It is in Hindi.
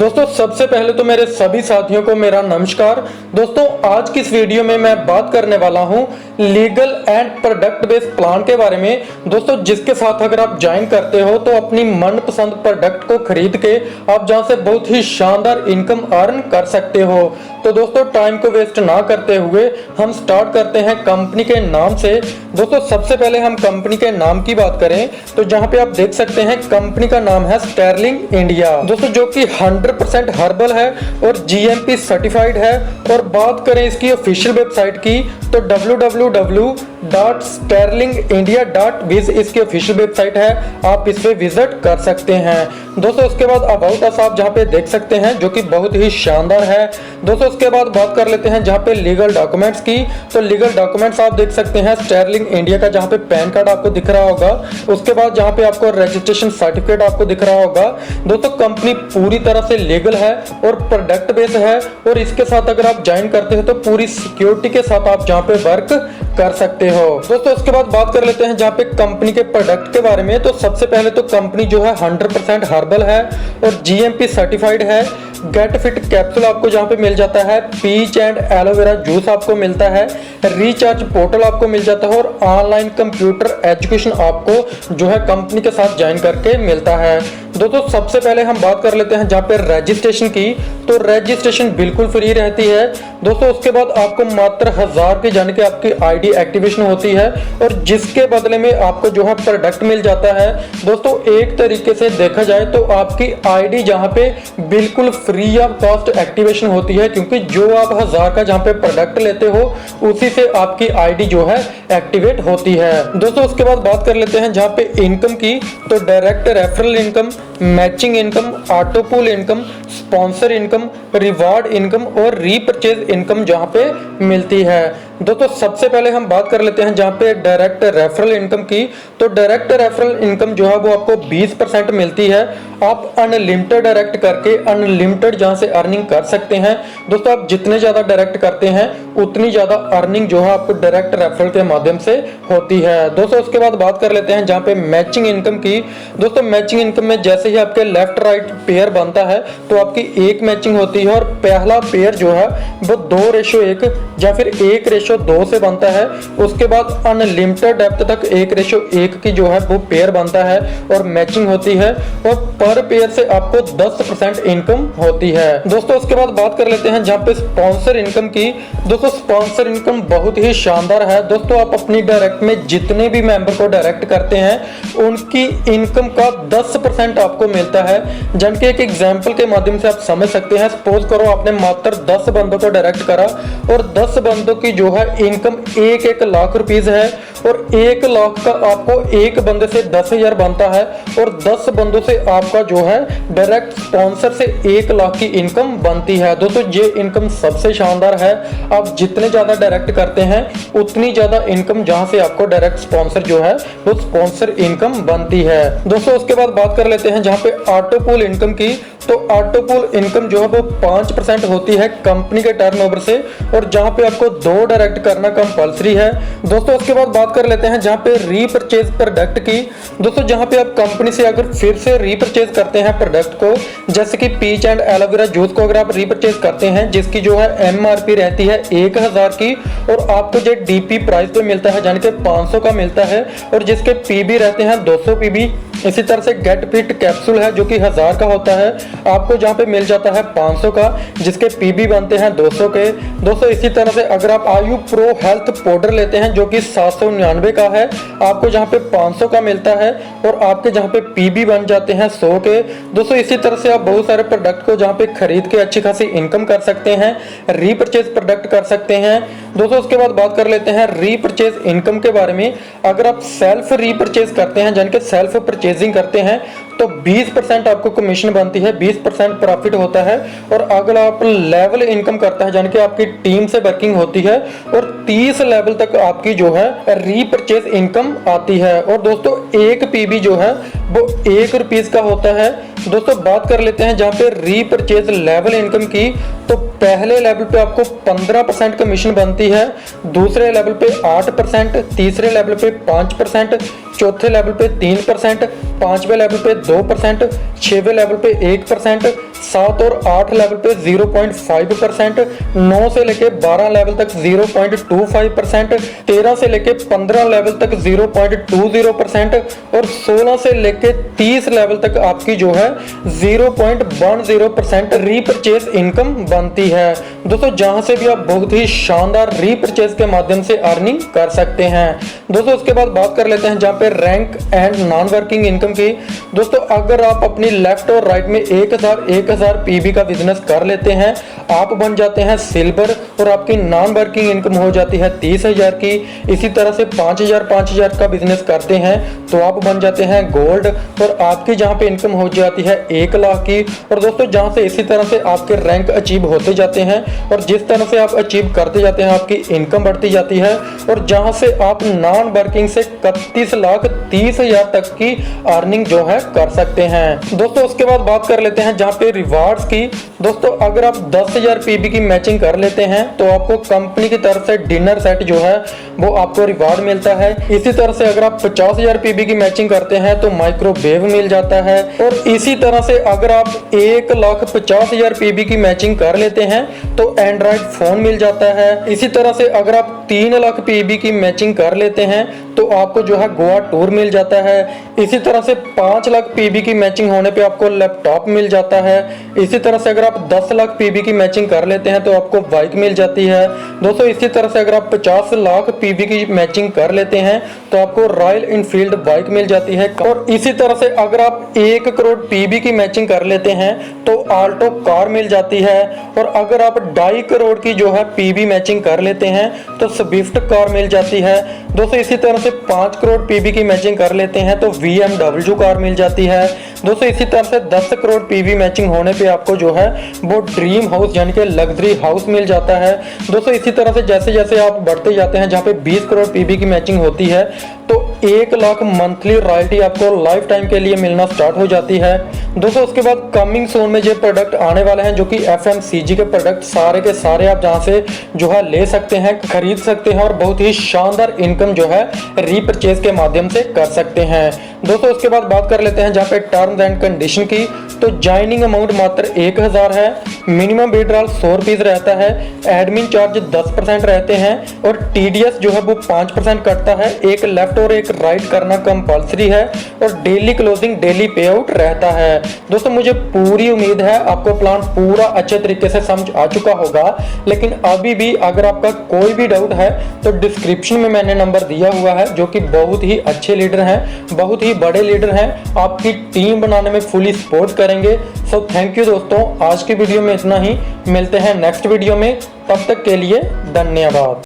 दोस्तों सबसे पहले तो मेरे सभी साथियों को मेरा नमस्कार। दोस्तों आज की इस वीडियो में मैं बात करने वाला हूं legal and product based plan के बारे में। दोस्तों जिसके साथ अगर आप ज्वाइन करते हो तो अपनी मनपसंद प्रोडक्ट को खरीद के आप जहां से बहुत ही शानदार इनकम अर्न कर सकते हो। तो दोस्तों टाइम को वेस्ट ना करते हुए हम स्टार्ट करते हैं कंपनी के नाम से। दोस्तों सबसे पहले हम कंपनी के नाम की बात करें तो जहां पे आप देख सकते हैं कंपनी का नाम है स्टर्लिंग इंडिया। दोस्तों जो कि 100% हर्बल है और जीएमपी सर्टिफाइड है। और बात करें इसकी ऑफिशियल वेबसाइट की तो www.sterlingindia.biz इसकी ऑफिशियल वेबसाइट है, आप इस पे विजिट कर सकते हैं। दोस्तों उसके बाद अबाउट अस आप जहां पे देख सकते हैं जो कि बहुत ही शानदार है। दोस्तों उसके बाद बात कर लेते हैं जहां पे लीगल डॉक्यूमेंट्स की, तो लीगल डॉक्यूमेंट्स आप देख सकते हैं स्टर्लिंग इंडिया का, जहां पे पैन कार्ड आपको दिख रहा होगा। उसके बाद जहां पे आपको रजिस्ट्रेशन सर्टिफिकेट आपको दिख रहा होगा। दोस्तों कंपनी पूरी तरह से लीगल है और प्रोडक्ट बेस्ड है और इसके साथ अगर आप ज्वाइन करते हो तो पूरी सिक्योरिटी के साथ आप जहां पे वर्क कर सकते हो। दोस्तों उसके बाद बात कर लेते हैं जहां पे कंपनी के प्रोडक्ट के बारे में। तो सबसे पहले तो कंपनी जो है 100% हर्बल है और जीएमपी सर्टिफाइड है। गेट फिट कैप्सूल आपको जहां पे मिल जाता है, पीच एंड एलोवेरा जूस आपको मिलता है, रिचार्ज पोर्टल आपको मिल जाता है और ऑनलाइन कंप्यूटर एजुकेशन आपको जो है कंपनी के साथ ज्वाइन करके मिलता है। दोस्तों सबसे पहले हम बात कर लेते हैं जहां पे रजिस्ट्रेशन की, तो रजिस्ट्रेशन बिल्कुल फ्री रहती है। दोस्तों उसके बाद आपको मात्र 1000 की जाने के आपकी आईडी एक्टिवेशन होती है और जिसके बदले में आपको जो है प्रोडक्ट मिल जाता है। दोस्तों एक तरीके से देखा जाए तो आपकी आईडी जहां पे बिल्कुल फ्री ऑफ कॉस्ट एक्टिवेशन होती है, क्योंकि जो आप 1000 का जहां पे प्रोडक्ट लेते हो उसी से आपकी आईडी जो है एक्टिवेट होती है। दोस्तों उसके बाद बात कर लेते हैं जहां पे इनकम की, तो direct referral income, matching income, auto pool income, sponsor income, reward income और रीपरचेज इनकम जहां पे मिलती है। दोस्तों सबसे पहले हम बात कर लेते हैं जहां पे डायरेक्ट रेफरल इनकम की, तो डायरेक्ट रेफरल इनकम जो है वो आपको 20% मिलती है। आप अनलिमिटेड डायरेक्ट करके अनलिमिटेड जहां से अर्निंग कर सकते हैं। दोस्तों आप जितने ज्यादा डायरेक्ट करते हैं उतनी ज्यादा अर्निंग जो है आपको डायरेक्ट रेफरल के माध्यम से होती है। दोस्तों उसके बाद बात कर लेते हैं जहां पे मैचिंग इनकम की। दोस्तों मैचिंग इनकम में जैसे ही आपके लेफ्ट राइट पेयर बनता है तो आपकी एक मैचिंग होती है और पहला पेयर जो है वो 2:1 या फिर 1:2 से बनता है। उसके बाद अनलिमिटेड डेप्थ तक 1:1 की जो है वो पेयर बनता है और मैचिंग होती है और पर पेयर से आपको 10% इनकम होती है। दोस्तों उसके बाद बात कर लेते हैं जहां पे स्पॉन्सर इनकम की। दोस्तों स्पॉन्सर इनकम बहुत ही शानदार है। दोस्तों आप अपनी डायरेक्ट में जितने भी मेंबर को डायरेक्ट करते हैं उनकी इनकम का 10% आपको मिलता है। जन के एक एग्जांपल के माध्यम से आप समझ सकते हैं। सपोज करो आपने मात्र 10 बंदों को डायरेक्ट करा और 10 बंदों की जो है इनकम 1 लाख रुपीस है और 1 लाख का आपको एक बंदे से 10,000 बनता है और 10 बंदों से आपका जो है डायरेक्ट स्पॉन्सर से 1 लाख की इनकम बनती है। दोस्तों ये इनकम सबसे शानदार है। आप जितने ज्यादा डायरेक्ट करते हैं उतनी ज्यादा इनकम जहां से आपको डायरेक्ट स्पॉन्सर जो है वो स्पॉन्सर इनकम बनती है। दोस्तों उसके बाद बात कर लेते हैं जहां पे ऑटो पूल इनकम की, तो ऑटो पूल इनकम जो है वो 5% होती है कंपनी के टर्नओवर से और जहां पे आपको 2 डायरेक्ट करना कंपलसरी है। दोस्तों उसके बाद बात कर लेते हैं जहां पे रीपरचेज प्रोडक्ट की। दोस्तों जहां पे आप कंपनी से अगर फिर से रीपरचेज करते हैं प्रोडक्ट को, जैसे कि पीच एंड एलोवेरा जूस को अगर आप रीपरचेज करते हैं जिसकी जो है एमआरपी रहती है 1000 की और आपको जो डीपी प्राइस पे मिलता है यानी कि 500 का मिलता है और जिसके पीबी रहते हैं 200 पीबी। इसी तरह से गेट फिट कैप्सूल है जो कि 1000 का होता है, आपको जहां पे मिल जाता है 500 का, जिसके पीबी बनते हैं 200 के। दोस्तों इसी तरह से अगर आप आयु प्रो हेल्थ पाउडर लेते हैं जो कि 799 का है, आपको जहां पे 500 का मिलता है और आपके जहां पे पीबी बन जाते हैं 100 के। दोस्तों इसी तरह से आप बहुत सारे प्रोडक्ट को जहां पे खरीद के अच्छी खासी इनकम कर सकते हैं, रीपरचेज प्रोडक्ट कर सकते हैं। दोस्तों उसके बाद बात कर लेते हैं रीपरचेज इनकम के बारे में। अगर आप सेल्फ रीपरचेज करते हैं यानी कि सेल्फ परचेजिंग करते हैं तो 20% आपको कमीशन बनती है, 20% प्रॉफिट होता है। और अगर आप लेवल इनकम करता है यानी कि आपकी टीम से वर्किंग होती है और 30 लेवल तक आपकी जो है रीपरचेज इनकम आती है। और दोस्तों एक पीबी जो है वो 1 रुपीस का होता है। दोस्तों बात कर लेते हैं जहां पे रीपरचेज लेवल इनकम की, तो पहले लेवल पे आपको 15% कमीशन बनती है, दूसरे लेवल पे 8%, तीसरे लेवल पे 5%, चौथे लेवल पे 3%, पांचवें लेवल पे 2%, छठवें लेवल पे 1%, 7 और 8 लेवल पे 0.5%, 9 से लेके 12 लेवल तक 0.25%, 13 से लेके 15 लेवल तक 0.20% और 16 से लेके 30 लेवल तक आपकी जो है 0.10% रीपरचेज इनकम बनती है। दोस्तों जहां से भी आप बहुत ही शानदार रीपरचेज के माध्यम से अर्निंग कर सकते हैं। दोस्तों उसके बाद बात कर लेते हैं जहां पे rank and non working income की। दोस्तों अगर आप अपनी लेफ्ट और राइट में 1000 पीबी का बिजनेस कर लेते हैं, आप बन जाते हैं सिल्वर और आपकी नॉन वर्किंग इनकम हो जाती है 30,000 की। इसी तरह से 5000 का बिजनेस करते हैं तो आप बन जाते हैं गोल्ड और आपकी जहां पे इनकम हो जाती है 1 लाख की। और दोस्तों जहां से इसी तरह से आपके रैंक अचीव होते जाते हैं और जिस तरह से आप अचीव करते जाते हैं आपकी इनकम बढ़ती जाती है और जहां से आप नॉन वर्किंग से 31,30,000 तक की अर्निंग जो है कर सकते हैं। दोस्तों उसके बाद बात कर लेते हैं जहां पे रिवार्ड्स की। दोस्तों अगर आप 10,000 पीबी की मैचिंग कर लेते हैं तो आपको कंपनी की तरफ से डिनर सेट जो है वो आपको रिवार्ड मिलता है। इसी तरह से अगर आप 50,000 पीबी की मैचिंग करते हैं तो माइक्रोवेव मिल जाता है और इसी तरह से अगर आप 1,50,000 पीबी की मैचिंग कर लेते हैं तो एंड्रॉइड फोन मिल जाता है। इसी तरह से अगर आप 3 लाख पीबी की मैचिंग कर लेते हैं तो आपको जो है गोवा टूर मिल जाता है। इसी तरह से 5 लाख पीबी की मैचिंग होने पे आपको लैपटॉप मिल जाता है। इसी तरह से अगर आप 10 लाख पीबी की मैचिंग कर लेते हैं तो आपको बाइक मिल जाती है। दोस्तों इसी तरह से अगर आप 50 लाख पीबी की मैचिंग कर लेते हैं तो आपको रॉयल इनफील्ड बाइक मिल जाती है। और इसी तरह से अगर आप 1 करोड़ पीबी की मैचिंग कर लेते हैं तो आल्टो कार मिल जाती है। और अगर आप 2.5 करोड़ की जो है पीबी मैचिंग कर लेते हैं तो स्विफ्ट कार मिल जाती है। दोस्तों इसी तरह से 5 करोड़ पीबी की मैचिंग कर लेते हैं तो BMW कार मिल जाती है। दोस्तों इसी तरह से 10 करोड़ पीबी मैचिंग होने पे आपको जो है वो ड्रीम हाउस यानी कि लग्जरी हाउस मिल जाता है। दोस्तों इसी तरह से जैसे जैसे आप बढ़ते जाते हैं जहाँ पे 20 करोड़ पीबी की मैचिंग होती है तो 1 लाख मंथली रॉयल्टी आपको लाइफ टाइम के लिए मिलना स्टार्ट हो जाती है। दोस्तों उसके बाद कमिंग सून में जो प्रोडक्ट आने वाले हैं जो कि FMCG के प्रोडक्ट सारे के सारे आप जहां से जो है ले सकते हैं, खरीद सकते हैं और बहुत ही शानदार इनकम जो है रीपरचेज के माध्यम से कर सकते हैं। दोस्तों उसके बाद बात कर लेते हैं जहां पे टर्म्स एंड कंडीशन की। तो ज्वाइनिंग अमाउंट मात्र 1000 है, मिनिमम विड्रॉल 100 रुपीज रहता है, एडमिन चार्ज 10% रहते हैं और TDS जो है वो 5% कटता है। एक लेफ्ट और एक राइट करना कंपल्सरी है और डेली क्लोजिंग डेली पे आउट रहता है। दोस्तों मुझे पूरी उम्मीद है आपको प्लान पूरा अच्छे तरीके से समझ आ चुका होगा, लेकिन अभी भी अगर आपका कोई भी डाउट है तो डिस्क्रिप्शन में मैंने नंबर दिया हुआ है जो कि बहुत ही अच्छे लीडर हैं, बहुत ही बड़े लीडर हैं, आपकी टीम बनाने में फुली सपोर्ट करेंगे। सो थैंक यू दोस्तों, आज की वीडियो में इतना ही, मिलते हैं नेक्स्ट वीडियो में, तब तक के लिए धन्यवाद।